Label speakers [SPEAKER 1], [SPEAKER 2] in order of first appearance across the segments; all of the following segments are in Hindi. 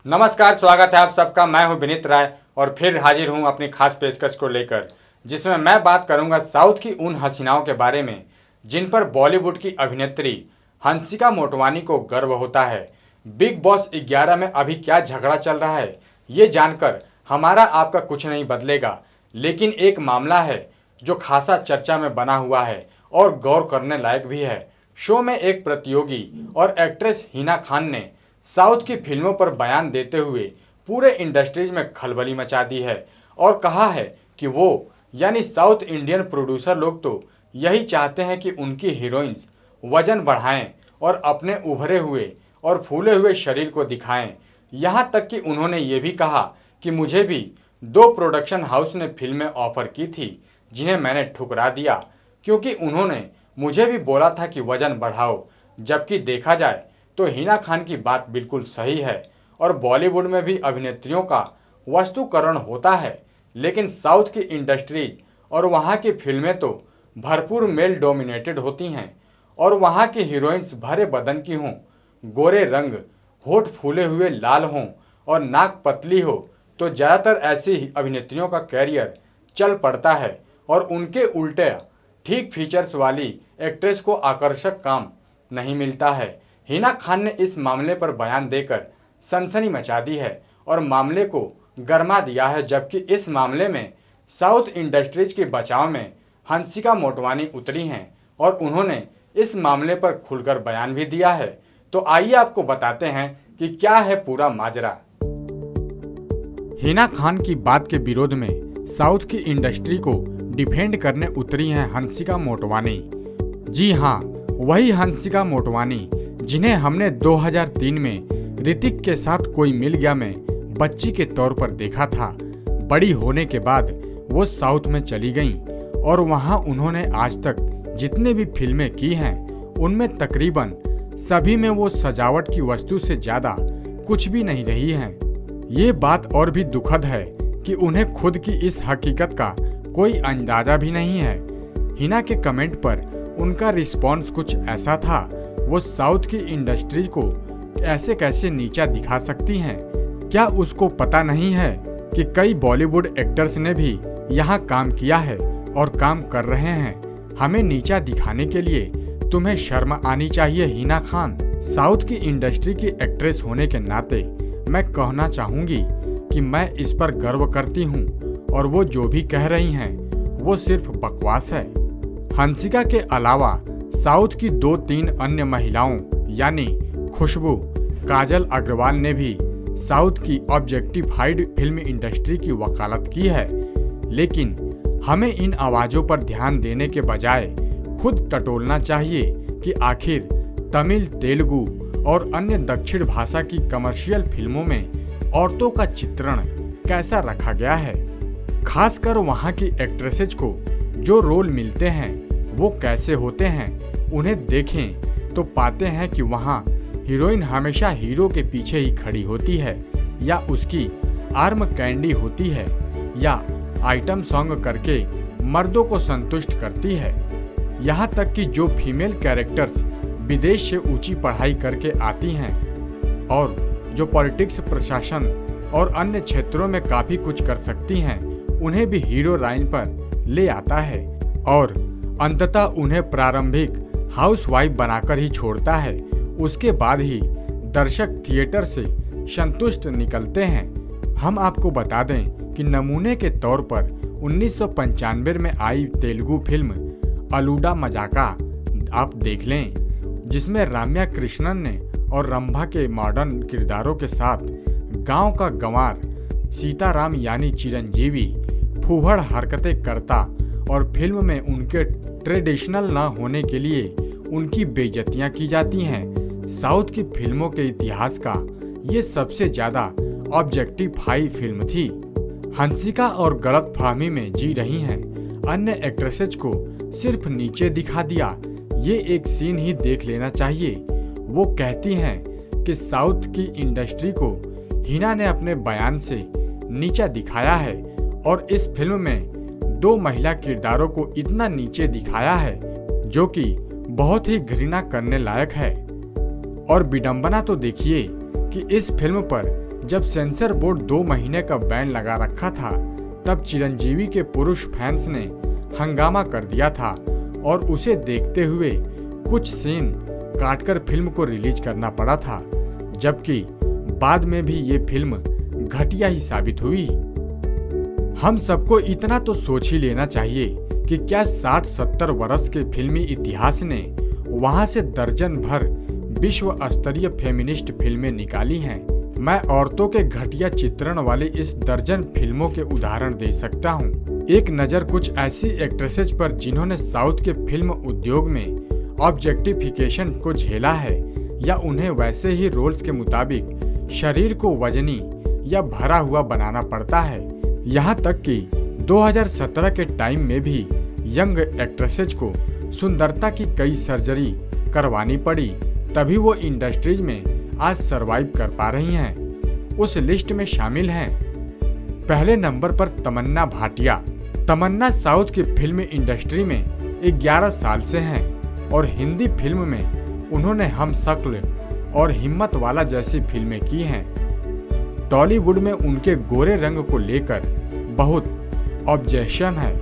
[SPEAKER 1] नमस्कार, स्वागत है आप सबका। मैं हूं विनीत राय और फिर हाजिर हूं अपनी खास पेशकश को लेकर, जिसमें मैं बात करूंगा साउथ की उन हसीनाओं के बारे में जिन पर बॉलीवुड की अभिनेत्री हंसिका मोटवानी को गर्व होता है। बिग बॉस 11 में अभी क्या झगड़ा चल रहा है, ये जानकर हमारा आपका कुछ नहीं बदलेगा, लेकिन एक मामला है जो खासा चर्चा में बना हुआ है और गौर करने लायक भी है। शो में एक प्रतियोगी और एक्ट्रेस हिना खान ने साउथ की फिल्मों पर बयान देते हुए पूरे इंडस्ट्रीज में खलबली मचा दी है और कहा है कि वो यानी साउथ इंडियन प्रोड्यूसर लोग तो यही चाहते हैं कि उनकी हीरोइंस वजन बढ़ाएं और अपने उभरे हुए और फूले हुए शरीर को दिखाएं। यहाँ तक कि उन्होंने ये भी कहा कि मुझे भी 2 प्रोडक्शन हाउस ने फिल्में ऑफर की थी जिन्हें मैंने ठुकरा दिया, क्योंकि उन्होंने मुझे भी बोला था कि वजन बढ़ाओ। जबकि देखा जाए तो हिना खान की बात बिल्कुल सही है और बॉलीवुड में भी अभिनेत्रियों का वस्तुकरण होता है, लेकिन साउथ की इंडस्ट्री और वहाँ की फिल्में तो भरपूर मेल डोमिनेटेड होती हैं और वहाँ की हीरोइंस भरे बदन की हों, गोरे रंग, होठ फूले हुए लाल हों और नाक पतली हो, तो ज़्यादातर ऐसी ही अभिनेत्रियों का कैरियर चल पड़ता है और उनके उल्टे ठीक फीचर्स वाली एक्ट्रेस को आकर्षक काम नहीं मिलता है। हिना खान ने इस मामले पर बयान देकर सनसनी मचा दी है और मामले को गरमा दिया है, जबकि इस मामले में साउथ इंडस्ट्रीज के बचाव में हंसिका मोटवानी उतरी हैं और उन्होंने इस मामले पर खुलकर बयान भी दिया है। तो आइए आपको बताते हैं कि क्या है पूरा माजरा। हिना खान की बात के विरोध में साउथ की इंडस्ट्री को डिफेंड करने उतरी हैं हंसिका मोटवानी। जी हाँ, वही हंसिका मोटवानी जिन्हें हमने 2003 में ऋतिक के साथ कोई मिल गया में बच्ची के तौर पर देखा था। बड़ी होने के बाद वो साउथ में चली गईं और वहां उन्होंने आज तक जितने भी फिल्में की हैं उनमें तकरीबन सभी में वो सजावट की वस्तु से ज्यादा कुछ भी नहीं रही हैं। ये बात और भी दुखद है कि उन्हें खुद की इस हकीकत का कोई अंदाजा भी नहीं है। हिना के कमेंट पर उनका रिस्पॉन्स कुछ ऐसा था, वो साउथ की इंडस्ट्री को ऐसे कैसे नीचा दिखा सकती हैं? क्या उसको पता नहीं है कि कई बॉलीवुड एक्टर्स ने भी यहाँ काम किया है और काम कर रहे हैं? हमें नीचा दिखाने के लिए तुम्हें शर्म आनी चाहिए हिना खान। साउथ की इंडस्ट्री की एक्ट्रेस होने के नाते मैं कहना चाहूंगी कि मैं इस पर गर्व करती हूँ और वो जो भी कह रही हैं वो सिर्फ बकवास है। हंसिका के अलावा साउथ की 2-3 अन्य महिलाओं यानी खुशबू, काजल अग्रवाल ने भी साउथ की ऑब्जेक्टिफाइड फिल्म इंडस्ट्री की वकालत की है, लेकिन हमें इन आवाज़ों पर ध्यान देने के बजाय खुद टटोलना चाहिए कि आखिर तमिल, तेलुगु और अन्य दक्षिण भाषा की कमर्शियल फिल्मों में औरतों का चित्रण कैसा रखा गया है। खासकर वहाँ की एक्ट्रेसेज को जो रोल मिलते हैं वो कैसे होते हैं, उन्हें देखें तो पाते हैं कि वहाँ हीरोइन हमेशा हीरो के पीछे ही खड़ी होती है या उसकी आर्म कैंडी होती है या आइटम सॉन्ग करके मर्दों को संतुष्ट करती है। यहाँ तक कि जो फीमेल कैरेक्टर्स विदेश से ऊंची पढ़ाई करके आती हैं और जो पॉलिटिक्स, प्रशासन और अन्य क्षेत्रों में काफ़ी कुछ कर सकती हैं, उन्हें भी हीरो लाइन पर ले आता है और अंततः उन्हें प्रारंभिक हाउसवाइफ बनाकर ही छोड़ता है। उसके बाद ही दर्शक थिएटर से संतुष्ट निकलते हैं। हम आपको बता दें कि नमूने के तौर पर 1995 में आई तेलुगु फिल्म अलूडा मजाका आप देख लें, जिसमें राम्या कृष्णन ने और रंभा के मॉडर्न किरदारों के साथ गांव का गंवार सीताराम यानी चिरंजीवी फूहड़ हरकतें करता और फिल्म में उनके ट्रेडिशनल न होने के लिए उनकी बेइज्जतियां की जाती हैं। साउथ की फिल्मों के इतिहास का ये सबसे ज्यादा ऑब्जेक्टिफाई फिल्म थी। हंसिका और गलतफहमी में जी रही हैं। अन्य एक्ट्रेसेस को सिर्फ नीचे दिखा दिया, ये एक सीन ही देख लेना चाहिए। वो कहती हैं कि साउथ की इंडस्ट्री को हिना ने अपने बयान से नीचा दिखाया है और इस फिल्म में 2 महिला किरदारों को इतना नीचे दिखाया है जो कि बहुत ही घृणा करने लायक है। और विडंबना तो देखिए कि इस फिल्म पर जब सेंसर बोर्ड 2 महीने का बैन लगा रखा था, तब चिरंजीवी के पुरुष फैंस ने हंगामा कर दिया था और उसे देखते हुए कुछ सीन काटकर फिल्म को रिलीज करना पड़ा था, जबकि बाद में भी ये फिल्म घटिया ही साबित हुई। हम सबको इतना तो सोच ही लेना चाहिए कि क्या 60-70 वर्ष के फिल्मी इतिहास ने वहां से दर्जन भर विश्व स्तरीय फेमिनिस्ट फिल्में निकाली हैं। मैं औरतों के घटिया चित्रण वाली इस दर्जन फिल्मों के उदाहरण दे सकता हूँ। एक नज़र कुछ ऐसी एक्ट्रेसेस पर जिन्होंने साउथ के फिल्म उद्योग में ऑब्जेक्टिफिकेशन को झेला है या उन्हें वैसे ही रोल्स के मुताबिक शरीर को वजनी या भरा हुआ बनाना पड़ता है। यहाँ तक कि 2017 के टाइम में भी यंग एक्ट्रेसेस को सुंदरता की कई सर्जरी करवानी पड़ी, तभी वो इंडस्ट्रीज में आज सरवाइव कर पा रही हैं। उस लिस्ट में शामिल हैं पहले नंबर पर तमन्ना भाटिया। तमन्ना साउथ की फिल्म इंडस्ट्री में 11 साल से हैं और हिंदी फिल्म में उन्होंने हम शक्ल और हिम्मत वाला जैसी फिल्में की हैं। टॉलीवुड में उनके गोरे रंग को लेकर बहुत ऑब्जेक्शन है।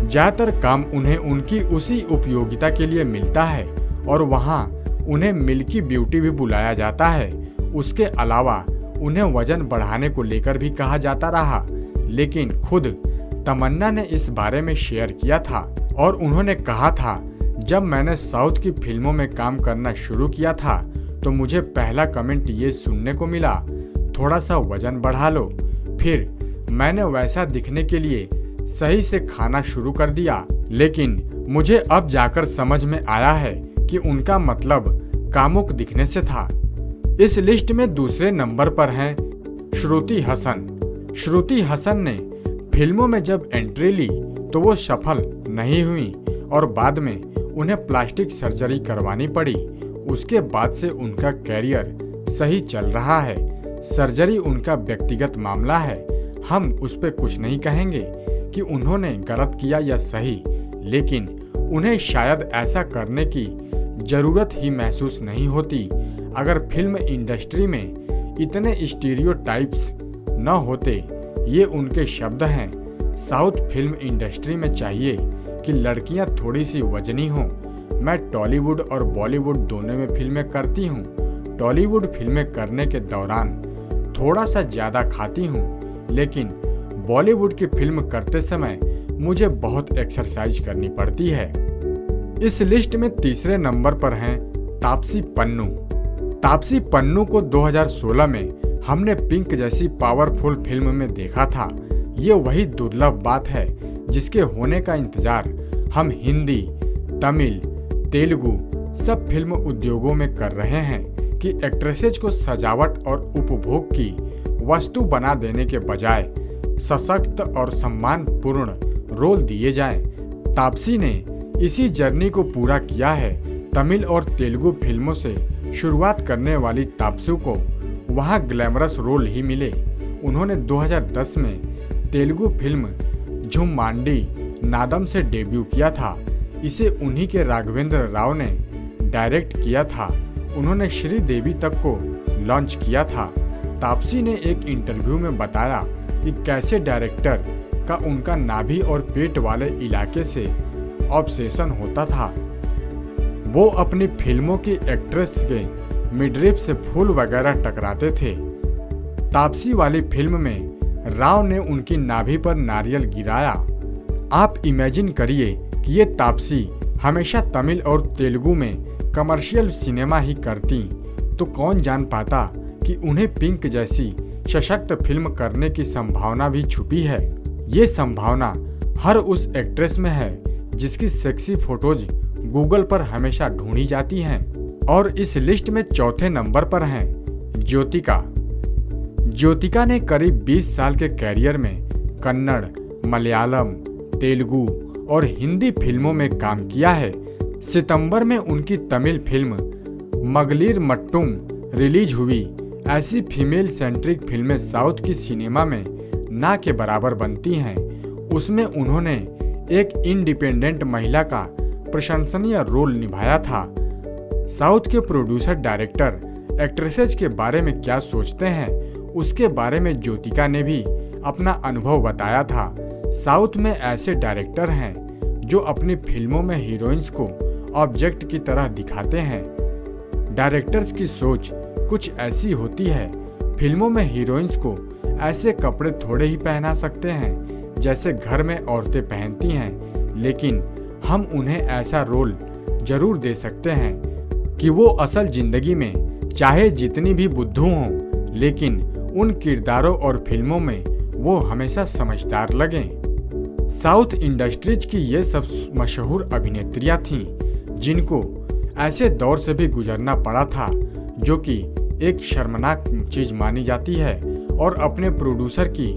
[SPEAKER 1] ज्यादातर काम उन्हें उनकी उसी उपयोगिता के लिए मिलता है और वहाँ उन्हें मिल्की ब्यूटी भी बुलाया जाता है। उसके अलावा उन्हें वजन बढ़ाने को लेकर भी कहा जाता रहा, लेकिन खुद तमन्ना ने इस बारे में शेयर किया था और उन्होंने कहा था, जब मैंने साउथ की फिल्मों में काम करना शुरू किया था तो मुझे पहला कमेंट ये सुनने को मिला, थोड़ा सा वजन बढ़ा लो। फिर मैंने वैसा दिखने के लिए सही से खाना शुरू कर दिया, लेकिन मुझे अब जाकर समझ में आया है कि उनका मतलब कामुक दिखने से था। इस लिस्ट में दूसरे नंबर पर हैं श्रुति हसन। श्रुति हसन ने फिल्मों में जब एंट्री ली तो वो सफल नहीं हुई और बाद में उन्हें प्लास्टिक सर्जरी करवानी पड़ी। उसके बाद से उनका कैरियर सही चल रहा है। सर्जरी उनका व्यक्तिगत मामला है, हम उस पर कुछ नहीं कहेंगे कि उन्होंने गलत किया या सही, लेकिन उन्हें शायद ऐसा करने की जरूरत ही महसूस नहीं होती अगर फिल्म इंडस्ट्री में इतने स्टीरियोटाइप्स न होते। ये उनके शब्द हैं। साउथ फिल्म इंडस्ट्री में चाहिए कि लड़कियां थोड़ी सी वजनी हों। मैं टॉलीवुड और बॉलीवुड दोनों में फिल्में करती हूँ। टॉलीवुड फिल्में करने के दौरान थोड़ा सा ज़्यादा खाती हूँ, लेकिन बॉलीवुड की फिल्म करते समय मुझे बहुत एक्सरसाइज करनी पड़ती है। इस लिस्ट में तीसरे नंबर पर हैं तापसी पन्नू। तापसी पन्नू को 2016 में हमने पिंक जैसी पावरफुल फिल्म में देखा था। ये वही दुर्लभ बात है जिसके होने का इंतजार हम हिंदी, तमिल, तेलुगु सब फिल्म उद्योगों में कर रहे हैं कि एक्ट्रेसेस को सजावट और उपभोग की वस्तु बना देने के बजाय सशक्त और सम्मानपूर्ण रोल दिए जाएं। तापसी ने इसी जर्नी को पूरा किया है। तमिल और तेलुगु फिल्मों से शुरुआत करने वाली तापसी को वहां ग्लैमरस रोल ही मिले। उन्होंने 2010 में तेलुगु फिल्म झुम्मांडी नादम से डेब्यू किया था। इसे उन्हीं के राघवेंद्र राव ने डायरेक्ट किया था। उन्होंने श्रीदेवी तक को लॉन्च किया था। तापसी ने एक इंटरव्यू में बताया कि कैसे डायरेक्टर का उनका नाभि और पेट वाले इलाके से ऑब्सेशन होता था। वो अपनी फिल्मों की एक्ट्रेस के मिडरिप से फूल वगैरह टकराते थे। तापसी वाली फिल्म में राव ने उनकी नाभि पर नारियल गिराया। आप इमेजिन करिए कि ये तापसी हमेशा तमिल और तेलुगु में कमर्शियल सिनेमा ही करती तो कौन जान पाता कि उन्हें पिंक जैसी सशक्त फिल्म करने की संभावना भी छुपी है। ये संभावना हर उस एक्ट्रेस में है जिसकी सेक्सी फोटोज गूगल पर हमेशा ढूंढी जाती हैं। और इस लिस्ट में चौथे नंबर पर हैं ज्योतिका। ज्योतिका ने करीब 20 साल के कैरियर में कन्नड़, मलयालम, तेलुगु और हिंदी फिल्मों में काम किया है। सितंबर में उनकी तमिल फिल्म मगलीर मट्टुम रिलीज हुई। ऐसी फीमेल सेंट्रिक फिल्में साउथ की सिनेमा में ना के बराबर बनती हैं। उसमें उन्होंने एक इंडिपेंडेंट महिला का प्रशंसनीय रोल निभाया था। साउथ के प्रोड्यूसर डायरेक्टर एक्ट्रेसेस के बारे में क्या सोचते हैं उसके बारे में ज्योतिका ने भी अपना अनुभव बताया था। साउथ में ऐसे डायरेक्टर हैं जो अपनी फिल्मों में हीरोइंस को ऑब्जेक्ट की तरह दिखाते हैं। डायरेक्टर्स की सोच कुछ ऐसी होती है, फिल्मों में हीरोइंस को ऐसे कपड़े थोड़े ही पहना सकते हैं जैसे घर में औरतें पहनती हैं, लेकिन हम उन्हें ऐसा रोल जरूर दे सकते हैं कि वो असल जिंदगी में चाहे जितनी भी बुद्धू हों, लेकिन उन किरदारों और फिल्मों में वो हमेशा समझदार लगें। साउथ इंडस्ट्रीज की ये सब मशहूर अभिनेत्रियां थीं जिनको ऐसे दौर से भी गुजरना पड़ा था जो कि एक शर्मनाक चीज मानी जाती है, और अपने प्रोड्यूसर की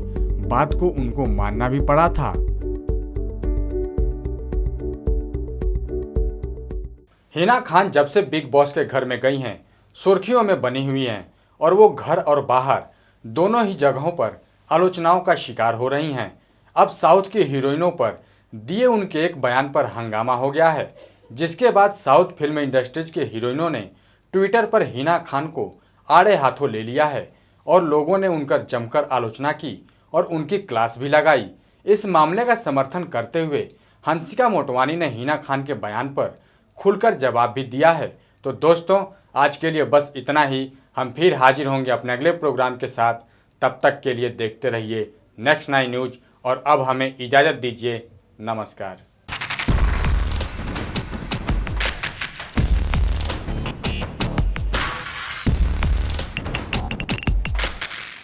[SPEAKER 1] बात को उनको मानना भी पड़ा था। हिना खान जब से बिग बॉस के घर में गई हैं, सुर्खियों में बनी हुई हैं और वो घर और बाहर दोनों ही जगहों पर आलोचनाओं का शिकार हो रही हैं। अब साउथ की हीरोइनों पर दिए उनके एक बयान पर हंगामा हो गया है, जिसके बाद साउथ फिल्म इंडस्ट्रीज के हीरोइनों ने ट्विटर पर हिना खान को आड़े हाथों ले लिया है और लोगों ने उनका जमकर आलोचना की और उनकी क्लास भी लगाई। इस मामले का समर्थन करते हुए हंसिका मोटवानी ने हिना खान के बयान पर खुलकर जवाब भी दिया है। तो दोस्तों, आज के लिए बस इतना ही। हम फिर हाजिर होंगे अपने अगले प्रोग्राम के साथ। तब तक के लिए देखते रहिए नेक्स्ट 9 न्यूज़ और अब हमें इजाज़त दीजिए। नमस्कार।